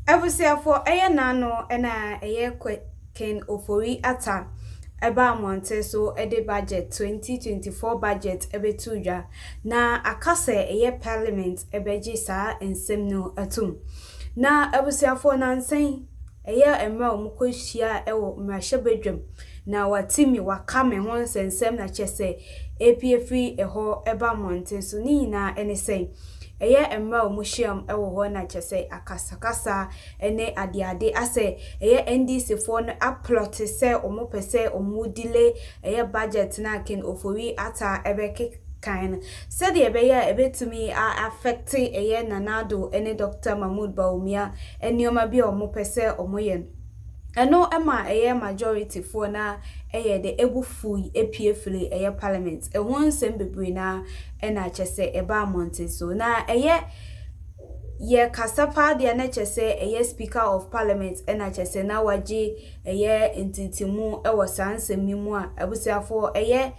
Ebusiafo eye nano ena eye ken ofori ata eba amonte so ede budget 2024 budget ebe tuja na akase eye parliament ebeji saa ensem no atum na ebusiafo nansen eye emra omukohia ewo mrahye na watimi wakame ho nsensem na chese APFree eho eba amonte so ni na enesei eye emra omushiam ewo ho na chese akasakasa ene adiade ase eye NDC for no aplot se omopese omudile eye budget na ken ofori ata ebeke kind said the ebeye ebetumi affect eye nanado ene Dr. Mahmoud Baumia enioma bi omopese omoyen eno ema eye majority for na eye de ebufu epiefle eye parliament ehun nsem bebre na ena chese eba monte so na eye ye kasapa de na chese eye speaker of parliament ena chese na waji eye entitimu ewo sansem mimu a abusiafo eye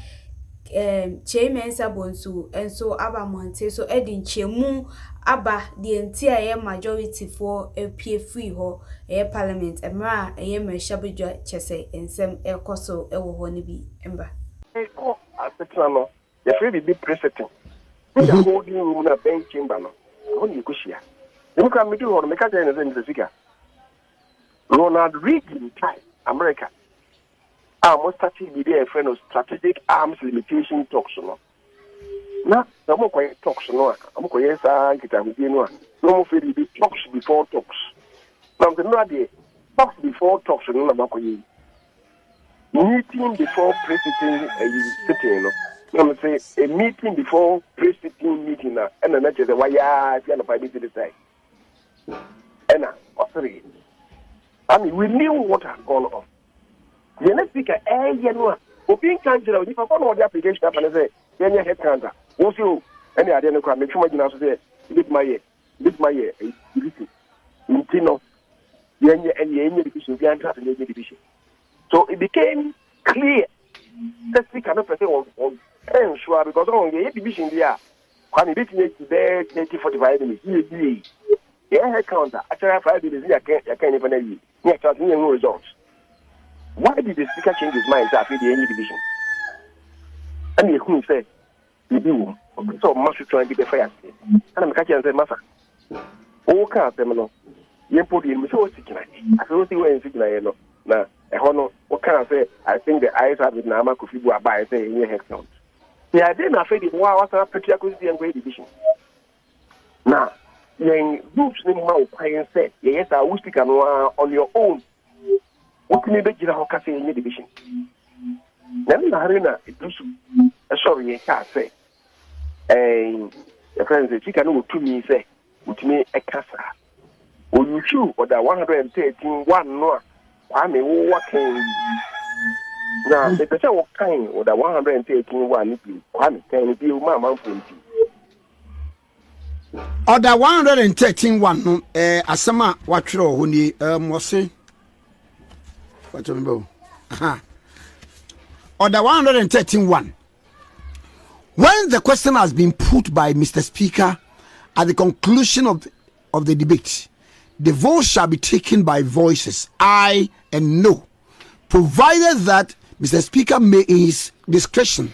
Mensah bonsu enso aba monte so edin chemu aba de enti aye majority for APFree ho parliament emra aye mreshabedwa chese ensem ekoso ewo ho ne bi emba asetra no the free be president the holding room na bench chamber no ho ni kushia dem ka medi ho no meka je na ze speaker Ronald Reagan type America most started be a friend of strategic arms limitation talks no na mo ko talks no am ko yesa kita hudie no no fit be talks before talks now the no dey talks before talks no na makoyi meeting before president sitting no me say a meeting before president meeting na na je the wire ya na by the decide na sorry I mean we knew what had gone on. The next speaker, you know, Opin Kanjira, if I follow the application up and say, then you head counter. Also, any idea no crime, make sure you say, lift my ear, listen. Intino, then you any division, the answer to the division. So it became clear that we cannot say on sure because on the division there, when it is there, 1945 minutes, yeah, head counter, actually, 5 minutes, I can't even know you. Yes, I no results. Why did the speaker change his mind after the any division? And the who said, you do. So much trying to be fair. And I'm catching the massa. Oh, can't them no. You put in with so sick. I don't see where in sick. Now, a honor, what can I say? I think the eyes have with Nama Kufibu by saying in your head count. The idea of it was a pretty acquisition and great division. Now, when groups in my opinion said, yes, I will speak on your own. What can you be in the division? Then Harina, it was sorry, I can't say. A friend said, she can know to me, say, which me a casa. Will you chew or the 113 one no? I may walk in. Now, the better walk kind or the 113 one, I can be my mouth. Or the 113 one, Asama, what you when you was saying. What you remember? Or the 131. When the question has been put by Mr. Speaker at the conclusion of the debate, the vote shall be taken by voices, aye and no, provided that Mr. Speaker may, in his discretion,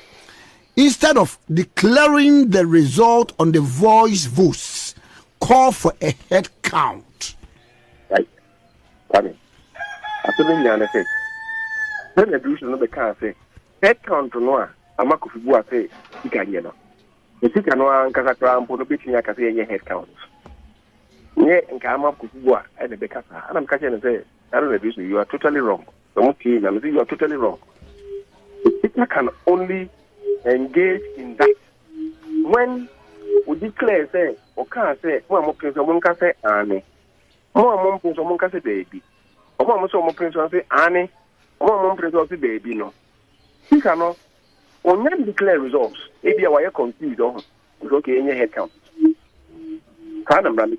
instead of declaring the result on the voice votes, call for a head count. Right. Funny. After the say, when the division of the car say, head count no, Amakufibu say, you can hear no. The speaker no Kazakra and Ponobiti Yakase any head count. Yeah, and Kamakufibu at the Bekasa. And I'm catching and say, I don't know, you are totally wrong. You are totally wrong. The speaker can only engage in that when we declare, say, or can't say, one more place, someone can say, Annie. More place, someone can say, baby. Omo so mo prince say ani omo prince say baby no he cannot on declare results e be why confused on okay any head count can am brand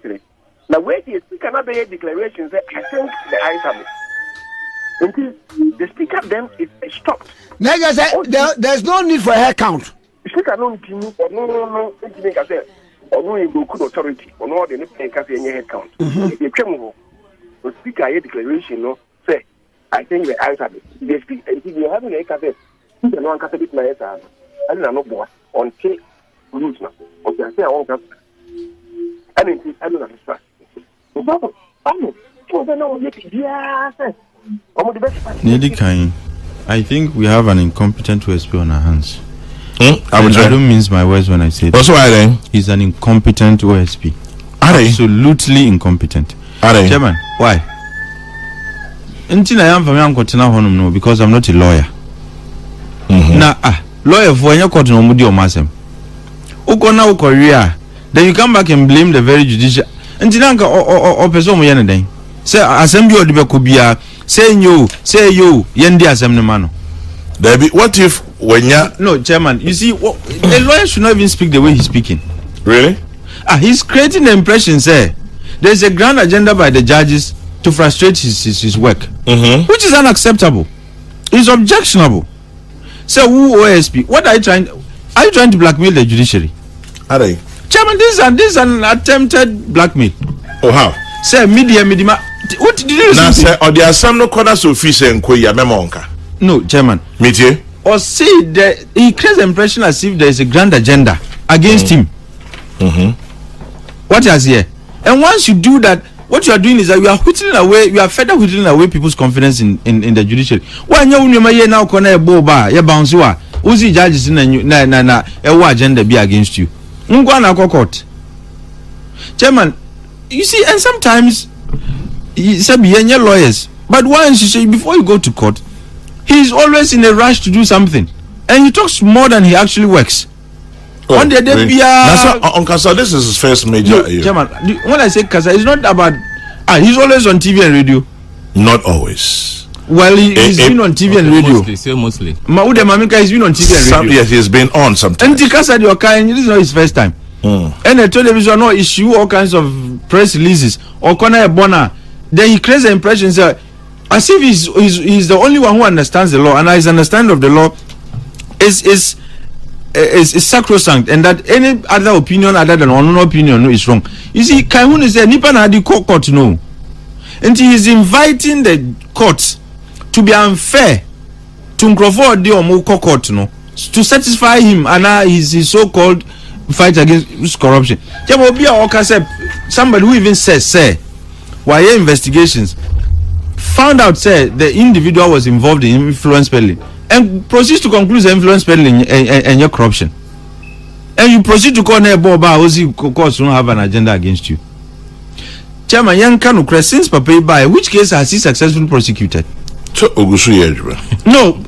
now wait the speaker na be declaration say I think the ayes have it until the speaker then is stopped. Nigga say there's no need for a head count. The speaker no say or no go authority or no the can say any head count. the speaker here declaration, no, say, I think the answer is. They speak, if you're having a cafe, you can not cafe my answer. I don't know what on take rules now. Okay, I say I won't have. I mean, I don't understand. I think we have an incompetent OSP on our hands. I don't mince my words when I say that. What's why then? He's an incompetent OSP. Absolutely incompetent. Chairman, why? Until I am from Yankotena Honum, no, because I'm not a lawyer. Lawyer for your court no mudi o masem. Ukona ukoria. Then you come back and blame the very judicial. Until Nanka or person yen den. Say assembly or the kubia. Say you, yendi assembly mano. Debbie, what if when you no, Chairman, you see, a lawyer should not even speak the way he's speaking. Really? He's creating the impression, say, there's a grand agenda by the judges to frustrate his work, which is unacceptable. It's objectionable. So, who OSP? What are you trying? Are you trying to blackmail the judiciary? Are they? Chairman, this is an attempted blackmail. Oh, how? Say, media. What did you say? Say, or there are some no corners of fish and Koya Memonka. No, Chairman. Media? Or see, he creates the impression as if there is a grand agenda against him. What is here? And once you do that, what you are doing is that you are further whittling away people's confidence in the judiciary. When you now corner boba, you bounce uzi judges na agenda be against you. Court. Chairman, you see, and sometimes you say your lawyers, but once you say before you go to court, he is always in a rush to do something, and he talks more than he actually works. On the day, on Kasa, this is his first major. No, Chairman, when I say Kasa, it's not about. He's always on TV and radio. Not always. Well, he's been on TV and radio. Mostly. Maude Mamika has been on TV and radio. Yes, he's been on sometimes. And Kasa, this is not his first time. And the television no issue all kinds of press releases or corner bona. Then he creates the impression that as if he's the only one who understands the law, and his understanding of the law is sacrosanct, and that any other opinion other than one opinion is wrong. You see, Kaihun is a nipa na di court no, and he is inviting the courts to be unfair to Nkrofo di omo court no to satisfy him and his so-called fight against corruption. Somebody who even says, say, why investigations found out, say, the individual was involved in influence peddling and proceeds to conclude the influence peddling and your corruption. And you proceed to call Boba Ozi courts don't have an agenda against you. Chairman Yankano, since Papa by which case has he successfully prosecuted? No,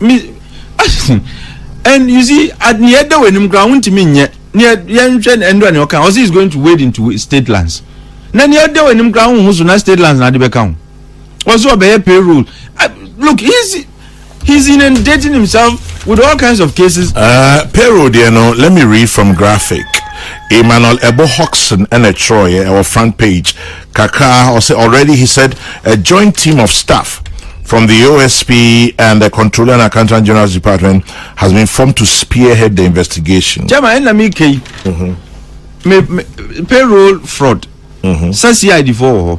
me. And you see, at the end when him ground to me near Yanshan and when Ozi is going to wade into state lands. Then the other when him ground who's not state lands na the account. Also a payroll. Look, he's inundating himself with all kinds of cases. Payroll, you know, let me read from graphic. Emmanuel Ebo Hoxton and a Troy, our front page. Kaka already he said a joint team of staff from the OSP and the Controller and Accountant General's Department has been formed to spearhead the investigation. Chairman, payroll fraud. CID for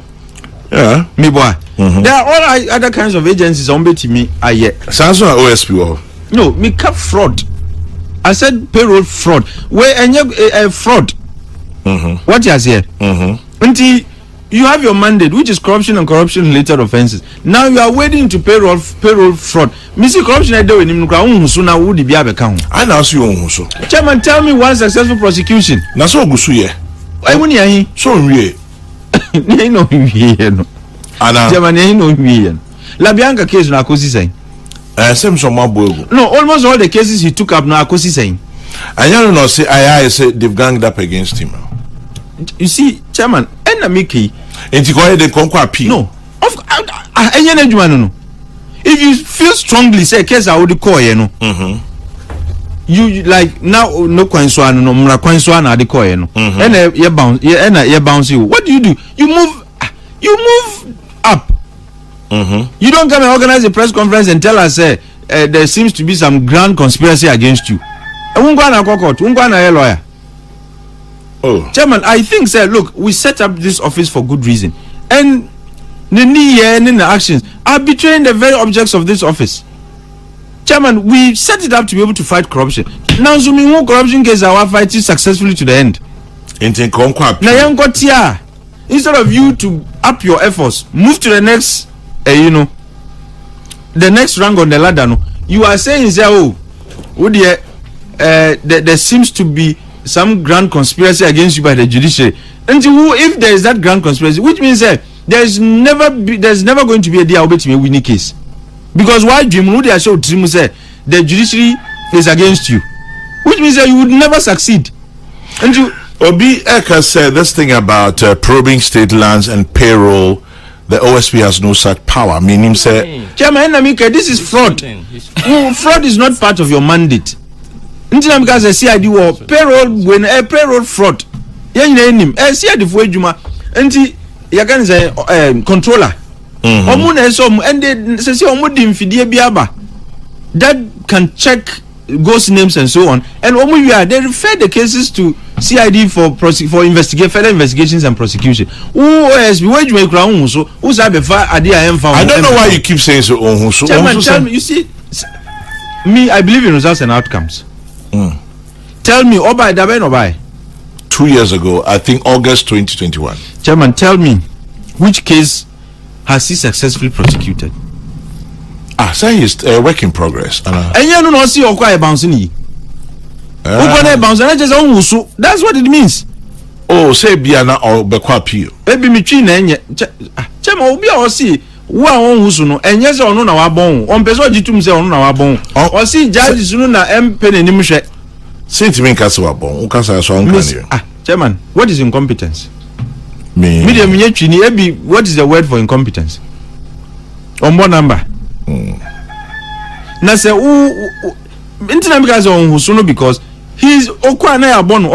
yeah. Me boy. There are all other kinds of agencies on me. Sounds like OSP. No, me cap fraud. I said payroll fraud. Where any fraud. What you say? Until you have your mandate, which is corruption and corruption-related offences. Now you are waiting to payroll fraud. Missy corruption I do in Suna would be account. I now see you. Chairman, tell me one successful prosecution. Na so gusuye. I won't hear so we. No, Chairman, no we. La Bianca case na Akosi saying. Same some more. No, almost all the cases he took up na Akosi saying. I don't know. Say I say they've ganged up against him. You see, Chairman, Miki. No. If you feel strongly, say case I would call you know. You like now no coinswan no mra coinswan na de call no. And you bounce you bounce you. What do? You move up. You don't come and organize a press conference and tell us there seems to be some grand conspiracy against you. Ungwana court, ungwana lawyer. Oh. Chairman, I think, sir, look, we set up this office for good reason. And the actions are betraying the very objects of this office. Chairman, we set it up to be able to fight corruption. Now, assuming one corruption case, our fight is successfully to the end. Instead of you to up your efforts, move to the next, the next rank on the ladder. No, you are saying, there seems to be some grand conspiracy against you by the judiciary. And if there is that grand conspiracy, which means there's never going to be a day I'll bet me a winning case. Because why Jim Rudy showed the judiciary is against you, which means that you would never succeed. And you Obi Eka said this thing about probing state lands and payroll. The OSP has no such power. Meaning, say, Chairman, this is fraud. Fraud is not part of your mandate. Until because the CID war payroll when a payroll fraud. CID for Juma. Until you can say controller. And they say that can check ghost names and so on. And they refer the cases to CID for further investigations and prosecution. I don't know why you keep saying so. Tell me, you see, me, I believe in results and outcomes. Tell me, Obai. 2 years ago, I think August 2021. Chairman, tell me, which case has he successfully prosecuted? Say he's a work in progress. And you don't see Okwai bouncing. That's what it means. Oh, say Biana or Bequapio. Baby, me chin and Chairman will be or see. One who's no, and yes or no, our bone. On Peso Jitum say on our bone. Or see judges soon M. Penny Nimushe. Say to me, Castle Bone, Casa song. Chairman, what is incompetence? Medium what is the word for incompetence? On what number? Now say internet because on Husuno because he's Okwana born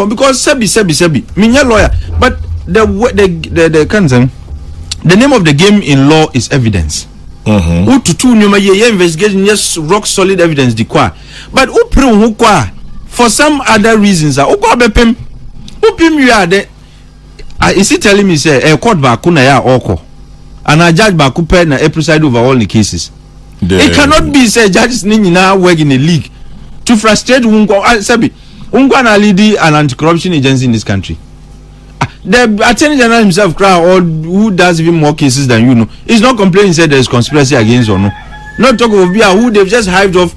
because Sebi minya lawyer, but the name of the game in law is evidence. Who to two investigation, yes, rock solid evidence but who for some other reasons is he telling me say a court bakuna ya oko and a judge bakupe na preside over all the cases? It cannot be say judges now work in a league to frustrate Ungwana lead an anti-corruption agency in this country. The Attorney General himself, or who does even more cases than you know, is not complaining. Said there is conspiracy against or no. Not talk of who they've just hived off.